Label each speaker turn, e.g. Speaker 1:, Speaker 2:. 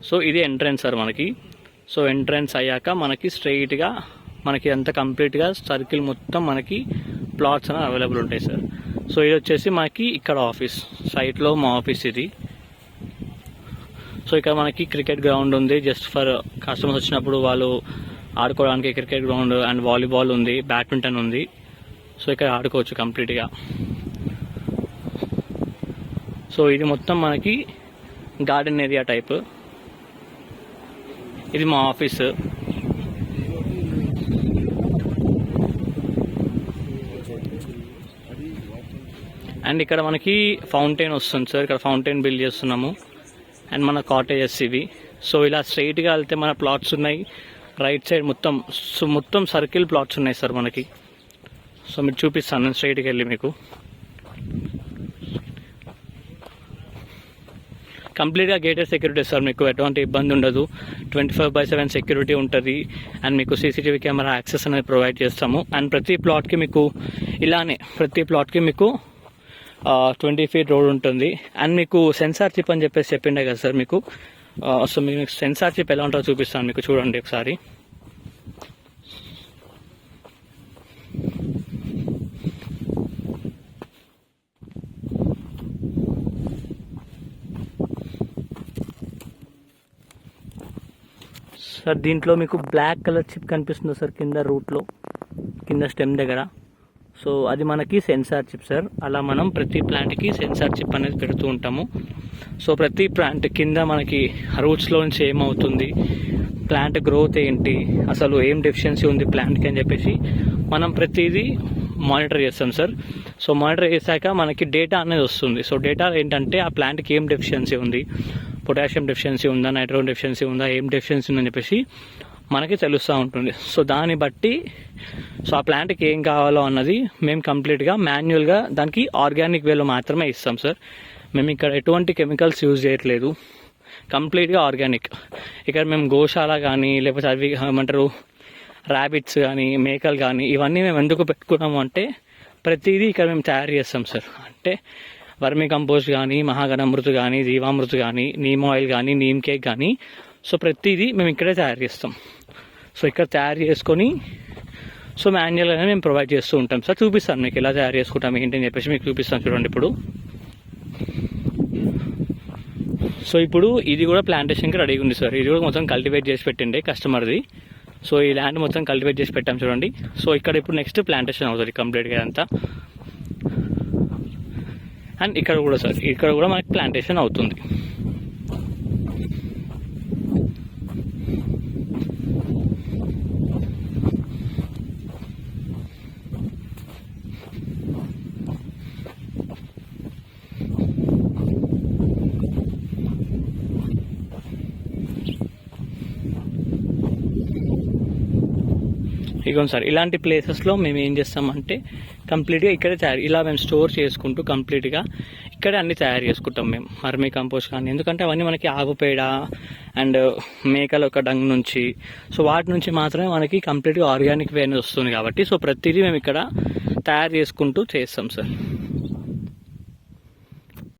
Speaker 1: So ఇది entrance sir మనకి. So entrance అయ్యాక మనకి స్ట్రైట్గా మనకి అంతా కంప్లీట్గా సర్కిల్ మొత్తం మనకి ప్లాట్స్ అనేవి అవైలబుల్ ఉంటాయి సార్. సో ఇది వచ్చేసి మనకి ఇక్కడ ఆఫీస్ సైట్లో మా ఆఫీస్ ఇది. సో ఇక్కడ మనకి క్రికెట్ గ్రౌండ్ ఉంది, జస్ట్ ఫర్ కస్టమర్స్ వచ్చినప్పుడు వాళ్ళు ఆడుకోవడానికి క్రికెట్ గ్రౌండ్ అండ్ వాలీబాల్ ఉంది, బ్యాడ్మింటన్ ఉంది. సో ఇక్కడ ఆడుకోవచ్చు కంప్లీట్గా. సో ఇది మొత్తం మనకి గార్డెన్ ఏరియా టైప్. ఇది మా ఆఫీస్. అండ్ ఇక్కడ మనకి ఫౌంటైన్ వస్తుంది సార్, ఇక్కడ ఫౌంటైన్ బిల్డ్ చేస్తున్నాము. అండ్ మన కాటేజెస్ ఇవి. సో ఇలా స్ట్రైట్గా వెళ్తే మన ప్లాట్స్ ఉన్నాయి, రైట్ సైడ్ మొత్తం సర్కిల్ ప్లాట్స్ ఉన్నాయి సార్ మనకి. సో మీరు చూపిస్తాను నేను స్ట్రైట్కి వెళ్ళి మీకు. కంప్లీట్గా గేటెడ్ సెక్యూరిటీ సార్, మీకు ఎటువంటి ఇబ్బంది ఉండదు. 24/7 సెక్యూరిటీ ఉంటుంది. అండ్ మీకు సీసీటీవీ కెమెరా యాక్సెస్ అనేది ప్రొవైడ్ చేస్తాము. అండ్ ప్రతి ప్లాట్కి మీకు ఇలానే 20 feet రోడ్ ఉంటుంది. అండ్ మీకు సెన్సార్ చిప్ అని చెప్పేసి చెప్పిండే కదా సార్ మీకు. సో మీకు సెన్సార్ చిప్ ఎలా ఉంటుందో చూపిస్తాను మీకు, చూడండి ఒకసారి. సార్ దీంట్లో మీకు బ్లాక్ కలర్ చిప్ కనిపిస్తుంది సార్ కింద రూట్లో, కింద స్టెమ్ దగ్గర. సో అది మనకి సెన్సార్ చిప్ సార్. అలా మనం ప్రతి ప్లాంట్కి సెన్సార్ చిప్ అనేది పెడుతూ ఉంటాము. సో ప్రతి ప్లాంట్ కింద మనకి రూట్స్లో నుంచి ఏమవుతుంది, ప్లాంట్ గ్రోత్ ఏంటి, అసలు ఏం డెఫిషియన్సీ ఉంది ప్లాంట్కి అని చెప్పేసి మనం ప్రతిదీ మానిటర్ చేస్తాం సార్. సో మానిటర్ చేశాక మనకి డేటా అనేది వస్తుంది. సో డేటా ఏంటంటే ఆ ప్లాంట్కి ఏం డెఫిషియన్సీ ఉంది, పొటాషియం డెఫిషియన్సీ ఉందా, నైట్రోజన్ డెఫిషియన్సీ ఉందా, ఏం డెఫిషియన్సీ ఉందని చెప్పేసి మనకి తెలుస్తూ ఉంటుంది. సో దాన్ని బట్టి సో ఆ ప్లాంట్కి ఏం కావాలో అన్నది మేము కంప్లీట్గా మాన్యువల్గా దానికి ఆర్గానిక్ వేలో మాత్రమే ఇస్తాం సార్. మేము ఇక్కడ ఎటువంటి కెమికల్స్ యూజ్ చేయట్లేదు, కంప్లీట్గా ఆర్గానిక్. ఇక్కడ మేము గోశాల కానీ లేకపోతే అవి ఏమంటారు ర్యాబిట్స్ కానీ మేకలు కానీ ఇవన్నీ మేము ఎందుకు పెట్టుకున్నాము అంటే ప్రతిదీ ఇక్కడ మేము తయారు చేస్తాం సార్. అంటే వర్మీ కంపోస్ట్ కానీ, మహాగణమృతు కానీ, జీవామృతు కానీ, నీమ్ ఆయిల్ కానీ, నీమ్ కేక్ కానీ, సో ప్రతిదీ మేము ఇక్కడే తయారు చేస్తాం. సో ఇక్కడ తయారు చేసుకొని సో మాన్యువల్గానే మేము ప్రొవైడ్ చేస్తూ ఉంటాం సార్. చూపిస్తాను మీకు ఎలా తయారు చేసుకుంటాం ఏంటి అని చెప్పేసి మీకు చూపిస్తాను చూడండి ఇప్పుడు. సో ఇప్పుడు ఇది కూడా ప్లాంటేషన్కి రెడీగా ఉంది సార్. ఇది కూడా మొత్తం కల్టివేట్ చేసి పెట్టిండే కస్టమర్ది. సో ఈ ల్యాండ్ మొత్తం కల్టివేట్ చేసి పెట్టాం చూడండి. సో ఇక్కడ ఇప్పుడు నెక్స్ట్ ప్లాంటేషన్ అవుతుంది కంప్లీట్గా అంతా. అండ్ ఇక్కడ కూడా సార్, ఇక్కడ కూడా మనకి ప్లాంటేషన్ అవుతుంది. ఇగోండి సార్, ఇలాంటి ప్లేసెస్లో మేము ఏం చేస్తామంటే కంప్లీట్గా ఇక్కడే ఇలా మేము స్టోర్ చేసుకుంటూ కంప్లీట్గా ఇక్కడే అన్ని తయారు చేసుకుంటాం మేము. వర్మీ కంపోస్ట్ కానీ, ఎందుకంటే అవన్నీ మనకి ఆవుపేడ అండ్ మేకల ఒక డంగ్ నుంచి, సో వాటి నుంచి మాత్రమే మనకి కంప్లీట్గా ఆర్గానిక్ వే అనేది వస్తుంది కాబట్టి సో ప్రతిదీ మేము ఇక్కడ తయారు చేసుకుంటూ చేస్తాం సార్.